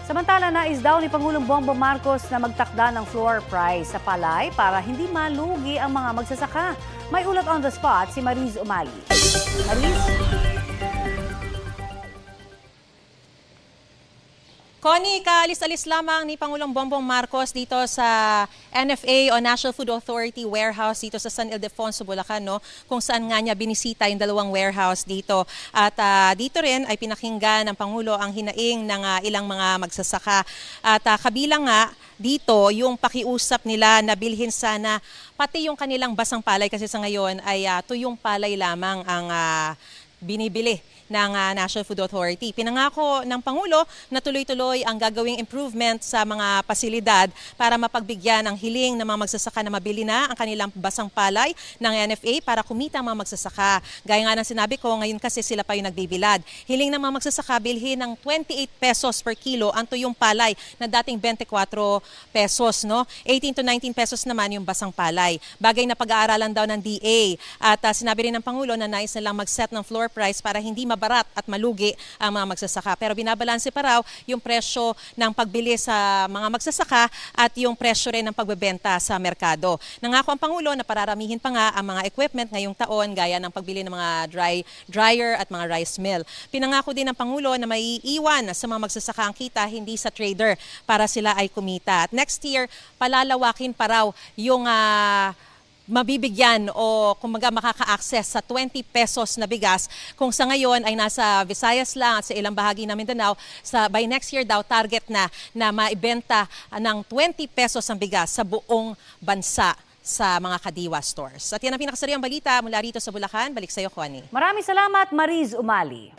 Samantala, nais daw ni Pangulong Bongbong Marcos na magtakda ng floor price sa palay para hindi malugi ang mga magsasaka. May ulat on the spot si Mariz Umali. Mariz? Connie, kaalis-alis lamang ni Pangulong Bongbong Marcos dito sa NFA o National Food Authority warehouse dito sa San Ildefonso, Bulacan, no? Kung saan nga niya binisita yung dalawang warehouse dito. At dito rin ay pinakinggan ng Pangulo ang hinaing ng ilang mga magsasaka. At kabilang nga dito yung pakiusap nila na bilhin sana pati yung kanilang basang palay kasi sa ngayon ay tuyong palay lamang ang binibili ng National Food Authority. Pinangako ng Pangulo na tuloy-tuloy ang gagawing improvement sa mga pasilidad para mapagbigyan ang hiling ng mga magsasaka na mabili na ang kanilang basang palay ng NFA para kumita ang mga magsasaka. Gaya nga ng sinabi ko, ngayon kasi sila pa yung nagbibilad. Hiling ng mga magsasaka bilhin ng 28 pesos per kilo ang tuyong palay na dating 24 pesos. No? 18 to 19 pesos naman yung basang palay. Bagay na pag-aaralan daw ng DA. At sinabi rin ng Pangulo na nais nilang mag-set ng floor price para hindi mabarat at malugi ang mga magsasaka. Pero binabalanse pa raw yung presyo ng pagbili sa mga magsasaka at yung presyo rin ng pagbebenta sa merkado. Nangako ang Pangulo na pararamihin pa nga ang mga equipment ngayong taon gaya ng pagbili ng mga dryer at mga rice mill. Pinangako din ng Pangulo na may iwan sa mga magsasaka ang kita, hindi sa trader para sila ay kumita. At next year, palalawakin pa raw yung mabibigyan o kumbaga makaka-access sa 20 pesos na bigas kung sa ngayon ay nasa Visayas lang at sa ilang bahagi ng Mindanao. By next year daw target na maibenta ng 20 pesos ang bigas sa buong bansa sa mga Kadiwa stores. At yan ang pinakasariang balita mula rito sa Bulacan. Balik sa iyo, Connie. Maraming salamat, Mariz Umali.